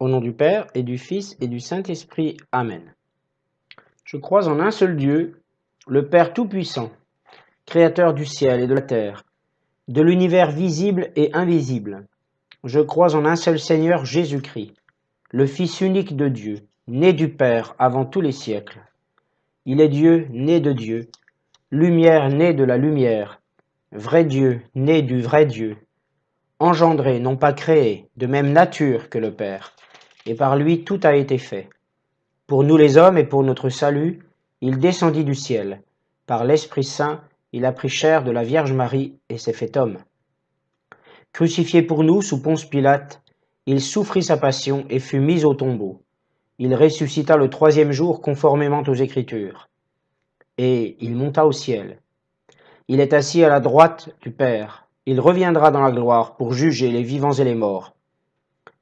Au nom du Père, et du Fils, et du Saint-Esprit. Amen. Je crois en un seul Dieu, le Père Tout-Puissant, Créateur du ciel et de la terre, de l'univers visible et invisible. Je crois en un seul Seigneur Jésus-Christ, le Fils unique de Dieu, né du Père avant tous les siècles. Il est Dieu, né de Dieu, lumière née de la lumière, vrai Dieu, né du vrai Dieu, engendré, non pas créé, de même nature que le Père, et par lui tout a été fait. Pour nous les hommes et pour notre salut, il descendit du ciel. Par l'Esprit Saint, il a pris chair de la Vierge Marie et s'est fait homme. Crucifié pour nous sous Ponce Pilate, il souffrit sa passion et fut mis au tombeau. Il ressuscita le troisième jour conformément aux Écritures. Et il monta au ciel. Il est assis à la droite du Père. Il reviendra dans la gloire pour juger les vivants et les morts.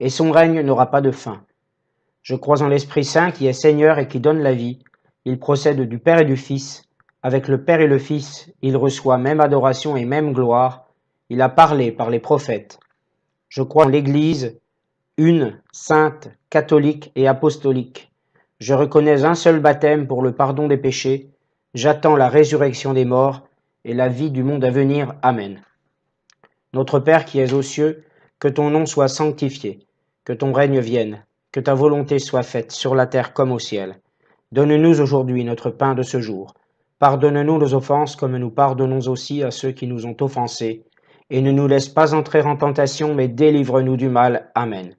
Et son règne n'aura pas de fin. Je crois en l'Esprit Saint qui est Seigneur et qui donne la vie. Il procède du Père et du Fils. Avec le Père et le Fils, il reçoit même adoration et même gloire. Il a parlé par les prophètes. Je crois en l'Église, une, sainte, catholique et apostolique. Je reconnais un seul baptême pour le pardon des péchés. J'attends la résurrection des morts et la vie du monde à venir. Amen. Notre Père qui es aux cieux, que ton nom soit sanctifié, que ton règne vienne, que ta volonté soit faite sur la terre comme au ciel. Donne-nous aujourd'hui notre pain de ce jour. Pardonne-nous nos offenses comme nous pardonnons aussi à ceux qui nous ont offensés. Et ne nous laisse pas entrer en tentation, mais délivre-nous du mal. Amen.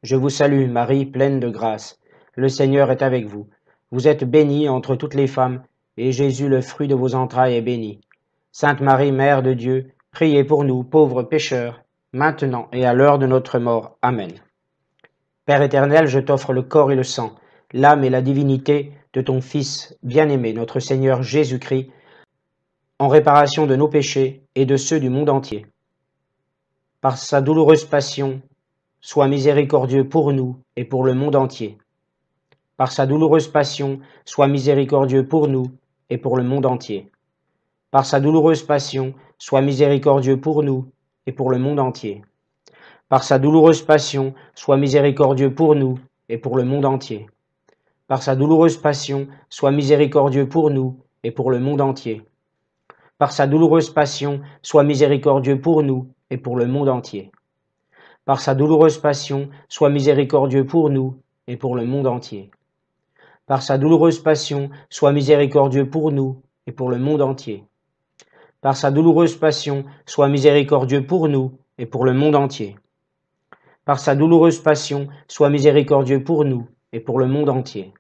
Je vous salue, Marie, pleine de grâce. Le Seigneur est avec vous. Vous êtes bénie entre toutes les femmes, et Jésus, le fruit de vos entrailles, est béni. Sainte Marie, Mère de Dieu, priez pour nous, pauvres pécheurs, maintenant et à l'heure de notre mort. Amen. Père éternel, je t'offre le corps et le sang, l'âme et la divinité de ton Fils bien-aimé, notre Seigneur Jésus-Christ, en réparation de nos péchés et de ceux du monde entier. Par sa douloureuse passion, sois miséricordieux pour nous et pour le monde entier. Par sa douloureuse passion, sois miséricordieux pour nous et pour le monde entier. Par sa douloureuse passion, sois miséricordieux pour nous et pour le monde entier. Par sa douloureuse passion, sois miséricordieux pour nous et pour le monde entier. Par sa douloureuse passion, sois miséricordieux pour nous et pour le monde entier. Par sa douloureuse passion, sois miséricordieux pour nous et pour le monde entier. Par sa douloureuse passion, sois miséricordieux pour nous et pour le monde entier. Par sa douloureuse passion, sois miséricordieux pour nous et pour le monde entier. Par sa douloureuse passion, sois miséricordieux pour nous et pour le monde entier. Par sa douloureuse passion, sois miséricordieux pour nous et pour le monde entier.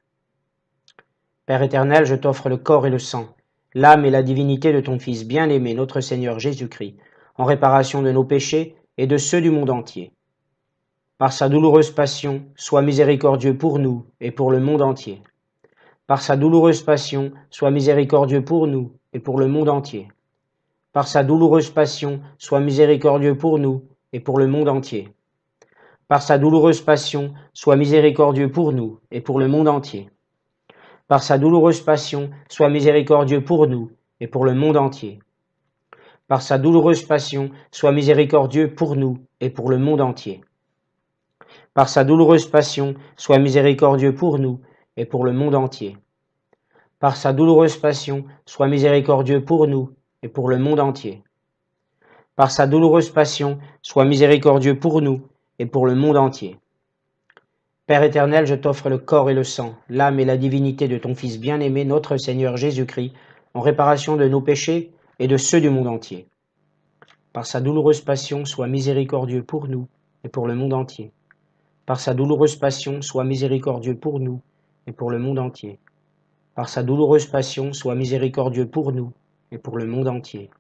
Père éternel, je t'offre le corps et le sang, l'âme et la divinité de ton Fils bien-aimé, notre Seigneur Jésus-Christ, en réparation de nos péchés et de ceux du monde entier. Par sa douloureuse passion, sois miséricordieux pour nous et pour le monde entier. Par sa douloureuse passion, sois miséricordieux pour nous et pour le monde entier. Par sa douloureuse passion, sois miséricordieux pour nous et pour le monde entier. Par sa douloureuse passion, sois miséricordieux pour nous et pour le monde entier. Par sa douloureuse passion, sois miséricordieux pour nous et pour le monde entier. Par sa douloureuse passion, sois miséricordieux pour nous et pour le monde entier. Par sa douloureuse passion, sois miséricordieux pour nous et pour le monde entier. Par sa douloureuse passion, sois miséricordieux pour nous et pour le monde entier. Par sa douloureuse passion, sois miséricordieux pour nous et pour le monde entier. Père éternel, je t'offre le corps et le sang, l'âme et la divinité de ton Fils bien-aimé, notre Seigneur Jésus-Christ, en réparation de nos péchés et de ceux du monde entier. Par sa douloureuse passion, sois miséricordieux pour nous et pour le monde entier. Par sa douloureuse passion, sois miséricordieux pour nous et pour le monde entier. Par sa douloureuse passion, sois miséricordieux pour nous et pour le monde entier.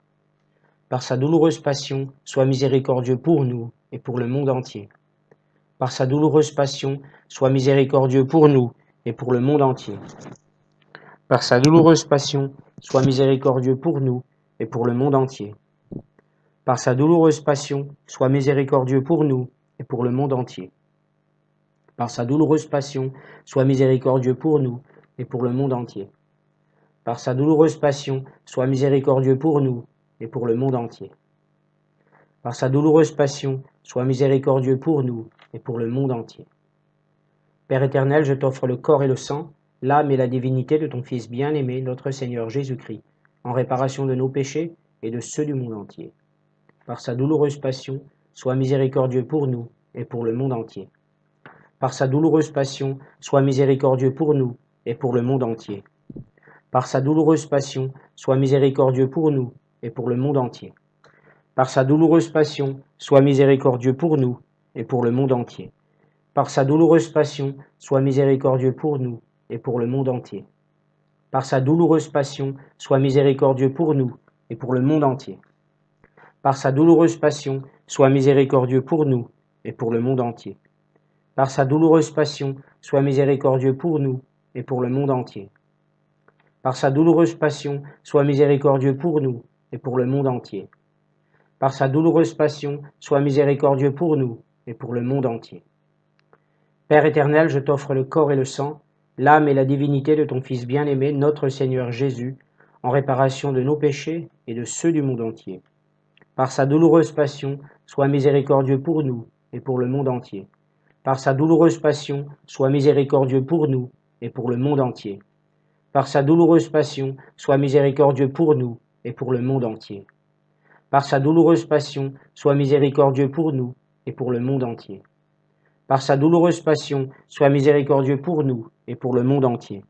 Par sa douloureuse passion, sois miséricordieux pour nous et pour le monde entier. Par sa douloureuse passion, sois miséricordieux pour nous et pour le monde entier. Par sa douloureuse passion, sois miséricordieux pour nous et pour le monde entier. Par sa douloureuse passion, sois miséricordieux pour nous et pour le monde entier. Par sa douloureuse passion, sois miséricordieux pour nous et pour le monde entier. Par sa douloureuse passion, sois miséricordieux pour nous et pour le monde entier. Par sa douloureuse passion, sois miséricordieux pour nous et pour le monde entier. Père éternel, je t'offre le corps et le sang, l'âme et la divinité de ton Fils bien-aimé, notre Seigneur Jésus-Christ, en réparation de nos péchés et de ceux du monde entier. Par sa douloureuse passion, sois miséricordieux pour nous et pour le monde entier. Par sa douloureuse passion, sois miséricordieux pour nous et pour le monde entier. Par sa douloureuse passion, sois miséricordieux pour nous et pour le monde entier. Par sa douloureuse passion, sois miséricordieux pour nous et pour le monde entier. Par sa douloureuse passion, sois miséricordieux pour nous et pour le monde entier. Par sa douloureuse passion, sois miséricordieux pour nous et pour le monde entier. Par sa douloureuse passion, sois miséricordieux pour nous et pour le monde entier. Par sa douloureuse passion, sois miséricordieux pour nous et pour le monde entier. Par sa douloureuse passion, sois miséricordieux pour nous et pour le monde entier. Par sa douloureuse passion, sois miséricordieux pour nous et pour le monde entier. Père éternel, je t'offre le corps et le sang, l'âme et la divinité de ton Fils bien-aimé, notre Seigneur Jésus, en réparation de nos péchés et de ceux du monde entier. Par sa douloureuse passion, sois miséricordieux pour nous et pour le monde entier. Par sa douloureuse passion, sois miséricordieux pour nous et pour le monde entier. Par sa douloureuse passion, sois miséricordieux pour nous et pour le monde entier. Par sa douloureuse passion, sois miséricordieux pour nous et pour le monde entier. Par sa douloureuse passion, sois miséricordieux pour nous et pour le monde entier.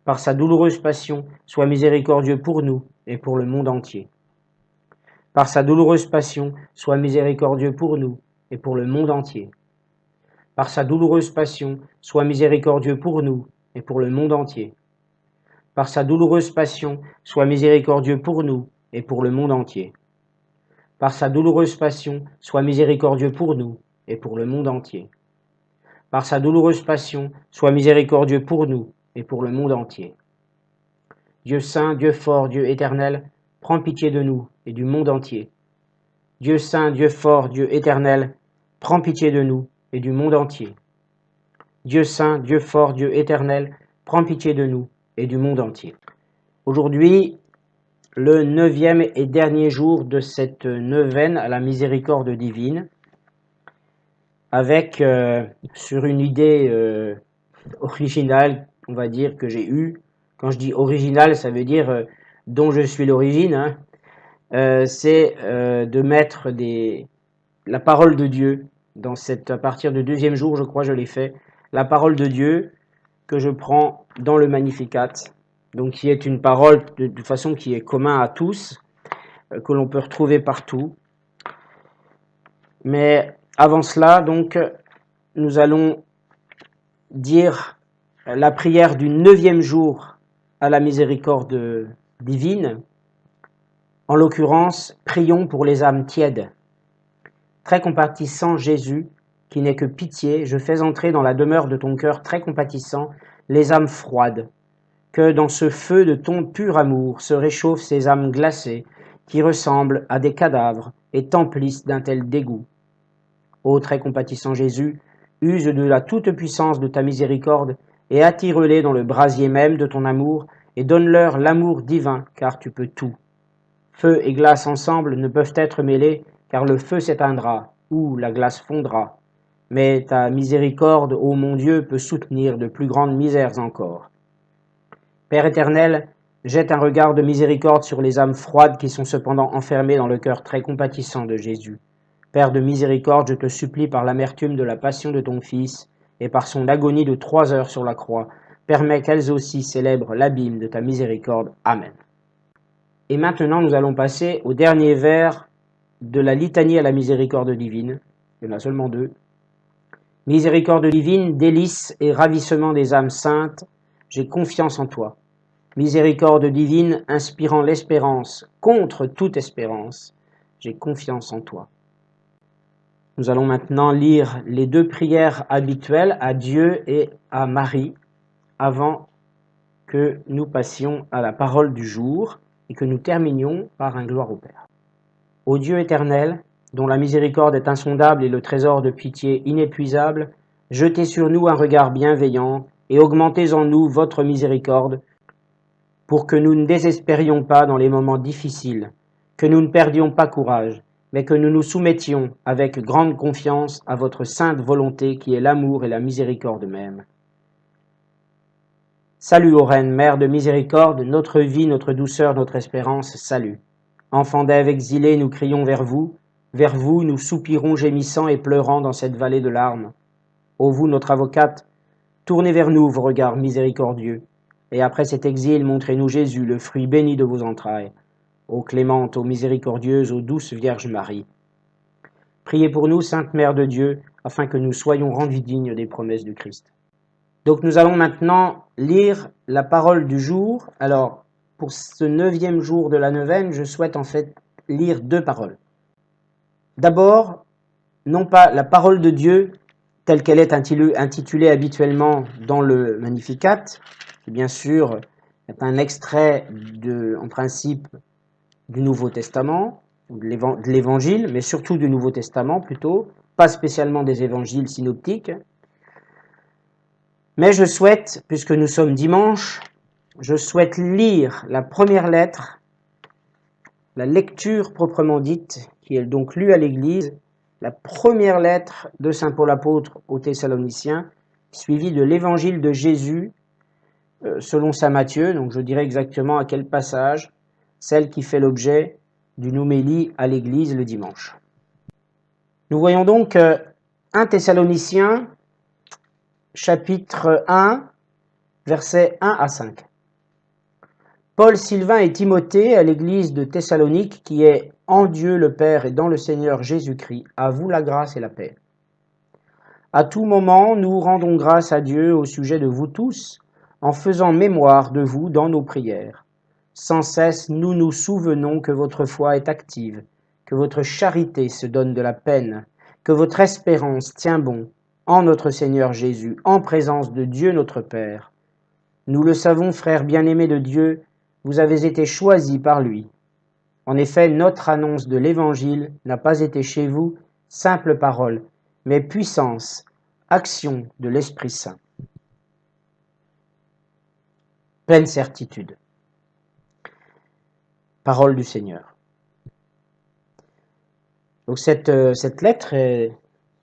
Par sa douloureuse passion, sois miséricordieux pour nous et pour le monde entier. Par sa douloureuse passion, sois miséricordieux pour nous et pour le monde entier. Par sa douloureuse passion, sois miséricordieux pour nous et pour le monde entier. Par sa douloureuse passion, sois miséricordieux pour nous et pour le monde entier. Par sa douloureuse passion, sois miséricordieux pour nous et pour le monde entier. Par sa douloureuse passion, sois miséricordieux pour nous et pour le monde entier. Dieu saint, Dieu fort, Dieu éternel, prends pitié de nous et du monde entier. Dieu saint, Dieu fort, Dieu éternel, prends pitié de nous et du monde entier. Dieu saint, Dieu fort, Dieu éternel, prends pitié de nous et du monde entier. Aujourd'hui, le 9e et dernier jour de cette neuvaine à la miséricorde divine, avec sur une idée originale, on va dire, que j'ai eue. Quand je dis originale, ça veut dire dont je suis l'origine, hein. C'est de mettre la parole de Dieu dans à partir du 2e jour, je crois, je l'ai fait, la parole de Dieu que je prends dans le Magnificat, donc qui est une parole de façon qui est commun à tous, que l'on peut retrouver partout. Mais avant cela, donc, nous allons dire la prière du 9e jour à la miséricorde divine. En l'occurrence, prions pour les âmes tièdes. Très compatissant Jésus, qui n'est que pitié, je fais entrer dans la demeure de ton cœur très compatissant les âmes froides, que dans ce feu de ton pur amour se réchauffent ces âmes glacées qui ressemblent à des cadavres et t'emplissent d'un tel dégoût. Ô très compatissant Jésus, use de la toute-puissance de ta miséricorde et attire-les dans le brasier même de ton amour et donne-leur l'amour divin, car tu peux tout. Feu et glace ensemble ne peuvent être mêlés, car le feu s'éteindra, ou la glace fondra. Mais ta miséricorde, ô mon Dieu, peut soutenir de plus grandes misères encore. Père éternel, jette un regard de miséricorde sur les âmes froides qui sont cependant enfermées dans le cœur très compatissant de Jésus. Père de miséricorde, je te supplie par l'amertume de la passion de ton Fils et par son agonie de 3 heures sur la croix, permets qu'elles aussi célèbrent l'abîme de ta miséricorde. Amen. Et maintenant, nous allons passer au dernier vers de la litanie à la miséricorde divine. Il y en a seulement 2. Miséricorde divine, délice et ravissement des âmes saintes, j'ai confiance en toi. Miséricorde divine, inspirant l'espérance contre toute espérance, j'ai confiance en toi. Nous allons maintenant lire les 2 prières habituelles à Dieu et à Marie avant que nous passions à la parole du jour et que nous terminions par un gloire au Père. Ô Dieu éternel, dont la miséricorde est insondable et le trésor de pitié inépuisable, jetez sur nous un regard bienveillant et augmentez en nous votre miséricorde pour que nous ne désespérions pas dans les moments difficiles, que nous ne perdions pas courage mais que nous nous soumettions avec grande confiance à votre sainte volonté qui est l'amour et la miséricorde même. Salut ô Reine, Mère de miséricorde, notre vie, notre douceur, notre espérance, salut. Enfants d'Ève exilés, nous crions vers vous nous soupirons gémissant et pleurant dans cette vallée de larmes. Ô vous, notre avocate, tournez vers nous vos regards miséricordieux, et après cet exil, montrez-nous Jésus, le fruit béni de vos entrailles. Ô clémente, ô miséricordieuse, ô douce Vierge Marie. Priez pour nous, Sainte Mère de Dieu, afin que nous soyons rendus dignes des promesses du Christ. Donc nous allons maintenant lire la parole du jour. Alors, pour ce 9e jour de la neuvaine, je souhaite en fait lire 2 paroles. D'abord, non pas la parole de Dieu telle qu'elle est intitulée habituellement dans le Magnificat, qui bien sûr est un extrait en principe du Nouveau Testament, de l'Évangile, mais surtout du Nouveau Testament plutôt, pas spécialement des évangiles synoptiques. Mais je souhaite, puisque nous sommes dimanche, je souhaite lire la première lettre, la lecture proprement dite, qui est donc lue à l'Église, la première lettre de saint Paul apôtre aux Thessaloniciens, suivie de l'Évangile de Jésus selon saint Matthieu, donc je dirais exactement à quel passage, celle qui fait l'objet d'une homélie à l'Église le dimanche. Nous voyons donc 1 Thessaloniciens, chapitre 1, versets 1 à 5. Paul, Sylvain et Timothée à l'église de Thessalonique, qui est en Dieu le Père et dans le Seigneur Jésus-Christ, à vous la grâce et la paix. À tout moment, nous rendons grâce à Dieu au sujet de vous tous, en faisant mémoire de vous dans nos prières. Sans cesse, nous nous souvenons que votre foi est active, que votre charité se donne de la peine, que votre espérance tient bon en notre Seigneur Jésus, en présence de Dieu notre Père. Nous le savons, frères bien-aimés de Dieu, vous avez été choisis par lui. En effet, notre annonce de l'Évangile n'a pas été chez vous simple parole, mais puissance, action de l'Esprit Saint. Pleine certitude. Parole du Seigneur. Donc cette lettre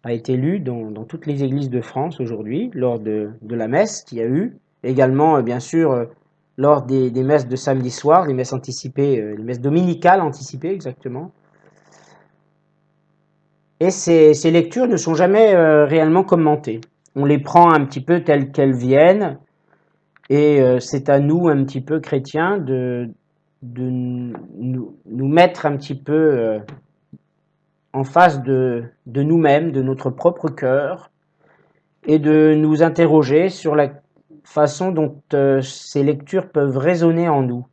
a été lue dans toutes les églises de France aujourd'hui, lors de la messe qu'il y a eu, également bien sûr lors des messes de samedi soir, les messes anticipées, les messes dominicales anticipées exactement. Et ces lectures ne sont jamais réellement commentées. On les prend un petit peu telles qu'elles viennent, et c'est à nous un petit peu chrétiens de nous mettre un petit peu en face de nous-mêmes, de notre propre cœur, et de nous interroger sur la façon dont ces lectures peuvent résonner en nous.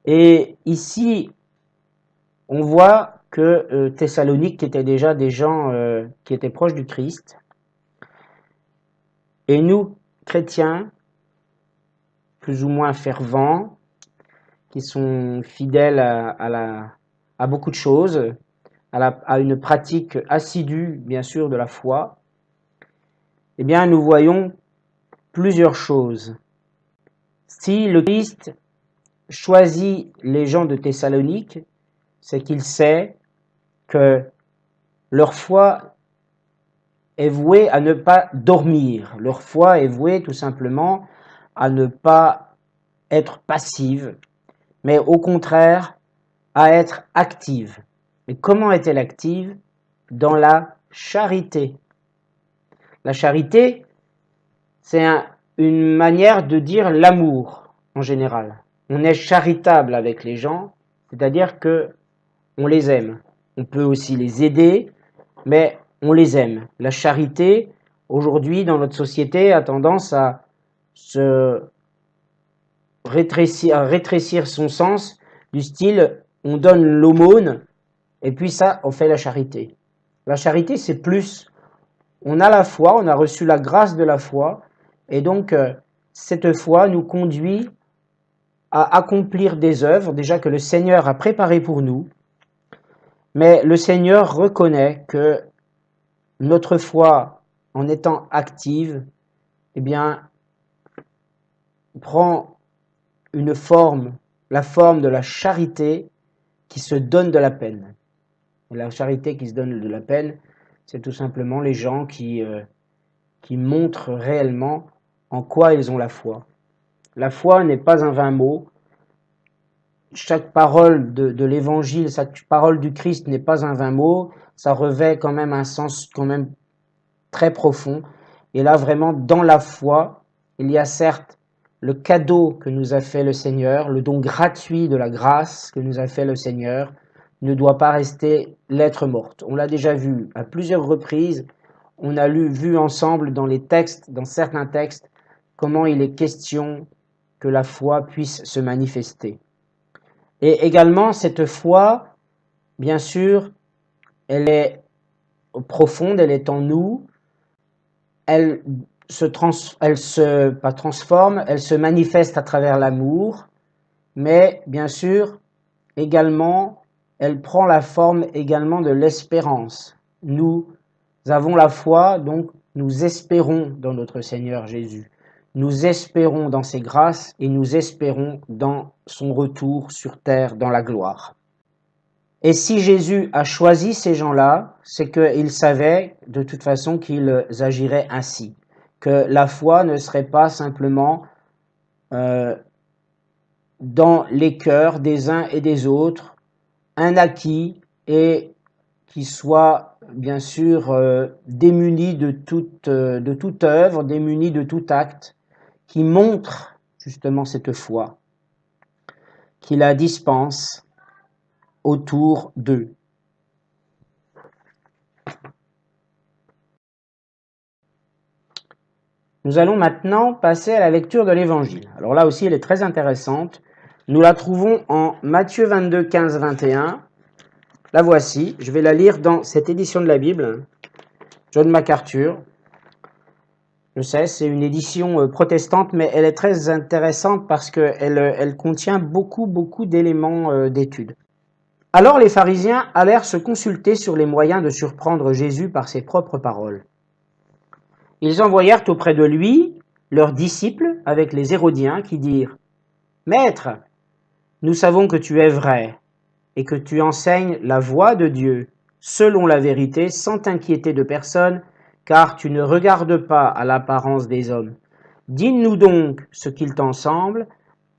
Et ici, on voit que Thessalonique étaient déjà des gens qui étaient proches du Christ, et nous, chrétiens, plus ou moins fervents, qui sont fidèles à beaucoup de choses, à une pratique assidue, bien sûr, de la foi, eh bien, nous voyons plusieurs choses. Si le Christ choisit les gens de Thessalonique, c'est qu'il sait que leur foi est vouée à ne pas dormir. Leur foi est vouée tout simplement à ne pas être passive, mais au contraire à être active. Mais comment est-elle active? Dans la charité. La charité, c'est une manière de dire l'amour en général. On est charitable avec les gens, c'est-à-dire que on les aime. On peut aussi les aider, mais on les aime. La charité, aujourd'hui, dans notre société, a tendance à se rétrécir son sens, du style, on donne l'aumône, et puis ça, on fait la charité. La charité, c'est plus, on a la foi, on a reçu la grâce de la foi, et donc cette foi nous conduit à accomplir des œuvres, déjà que le Seigneur a préparées pour nous, mais le Seigneur reconnaît que notre foi, en étant active, eh bien, prend une forme, la forme de la charité qui se donne de la peine. Et la charité qui se donne de la peine, c'est tout simplement les gens qui montrent réellement en quoi ils ont la foi. La foi n'est pas un vain mot. Chaque parole de l'évangile, chaque parole du Christ n'est pas un vain mot. Ça revêt quand même un sens quand même très profond. Et là, vraiment, dans la foi, il y a certes le cadeau que nous a fait le Seigneur, le don gratuit de la grâce que nous a fait le Seigneur, ne doit pas rester lettre morte. On l'a déjà vu à plusieurs reprises. On a vu ensemble dans les textes, dans certains textes, comment il est question que la foi puisse se manifester. Et également, cette foi, bien sûr, elle est profonde, elle est en nous, elle se manifeste à travers l'amour, mais bien sûr, également, elle prend la forme également de l'espérance. Nous avons la foi, donc nous espérons dans notre Seigneur Jésus. Nous espérons dans ses grâces et nous espérons dans son retour sur terre dans la gloire. Et si Jésus a choisi ces gens-là, c'est qu'il savait de toute façon qu'ils agiraient ainsi, que la foi ne serait pas simplement dans les cœurs des uns et des autres, un acquis et qui soit bien sûr démuni de toute œuvre, démuni de tout acte, qui montre justement cette foi, qui la dispense autour d'eux. Nous allons maintenant passer à la lecture de l'Évangile. Alors là aussi, elle est très intéressante. Nous la trouvons en Matthieu 22, 15, 21. La voici, je vais la lire dans cette édition de la Bible, John MacArthur. Je sais, c'est une édition protestante, mais elle est très intéressante parce qu'elle contient beaucoup d'éléments d'étude. Alors les pharisiens allèrent se consulter sur les moyens de surprendre Jésus par ses propres paroles. Ils envoyèrent auprès de lui leurs disciples avec les Hérodiens qui dirent « Maître, nous savons que tu es vrai et que tu enseignes la voie de Dieu selon la vérité sans t'inquiéter de personne, car tu ne regardes pas à l'apparence des hommes. Dis-nous donc ce qu'il t'en semble,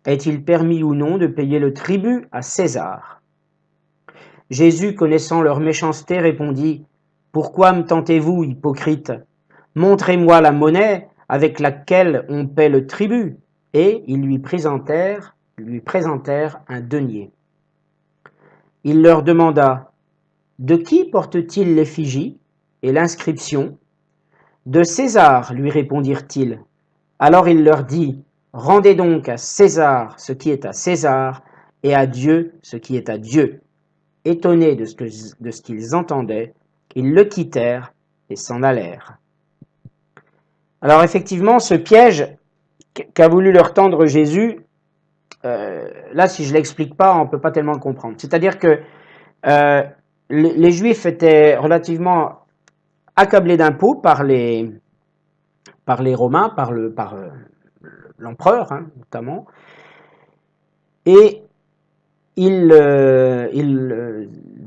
est-il permis ou non de payer le tribut à César ?» Jésus, connaissant leur méchanceté, répondit « Pourquoi me tentez-vous, hypocrite ? Montrez-moi la monnaie avec laquelle on paie le tribut. » Et ils lui présentèrent un denier. Il leur demanda « De qui porte-t-il l'effigie et l'inscription ?»« De César, lui répondirent-ils. Alors il leur dit « Rendez donc à César ce qui est à César et à Dieu ce qui est à Dieu. » Étonnés de ce qu'ils entendaient, ils le quittèrent et s'en allèrent. Alors effectivement, ce piège qu'a voulu leur tendre Jésus, là, si je ne l'explique pas, on ne peut pas tellement le comprendre. C'est-à-dire que les Juifs étaient relativement accablés d'impôts par les Romains, par l'empereur notamment, et ils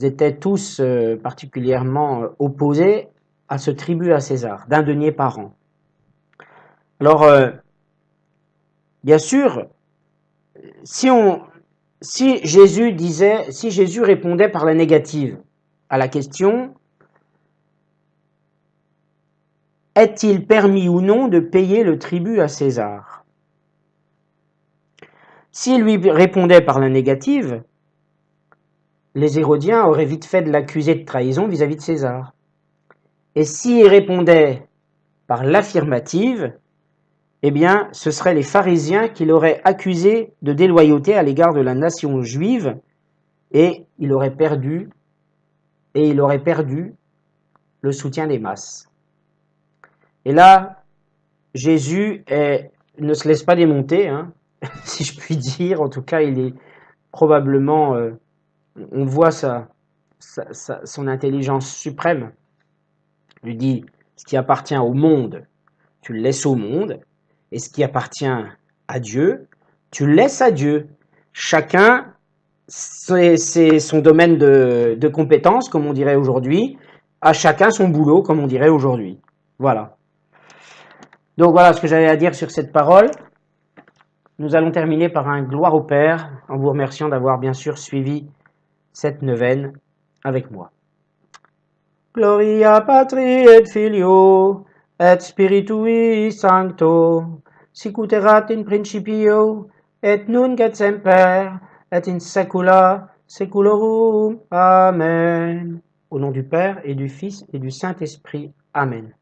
étaient tous particulièrement opposés à ce tribut à César, d'un denier par an. Alors, bien sûr, si Jésus répondait par la négative à la question « Est-il permis ou non de payer le tribut à César ?» S'il lui répondait par la négative, les Hérodiens auraient vite fait de l'accuser de trahison vis-à-vis de César. Et s'il répondait par l'affirmative, eh bien, ce seraient les pharisiens qui l'auraient accusé de déloyauté à l'égard de la nation juive, et il aurait perdu le soutien des masses. Et là, Jésus ne se laisse pas démonter, si je puis dire. En tout cas, il est probablement, on voit son intelligence suprême. Il lui dit, ce qui appartient au monde, tu le laisses au monde, et ce qui appartient à Dieu, tu le laisses à Dieu. Chacun c'est son domaine de compétence, comme on dirait aujourd'hui. À chacun son boulot, comme on dirait aujourd'hui. Voilà. Donc voilà ce que j'avais à dire sur cette parole. Nous allons terminer par un gloire au Père, en vous remerciant d'avoir bien sûr suivi cette neuvaine avec moi. Gloria Patri et Filio et Spiritui Sancto, sic ut erat in principio et nunc et semper et in saecula saeculorum. Amen. Au nom du Père et du Fils et du Saint-Esprit. Amen.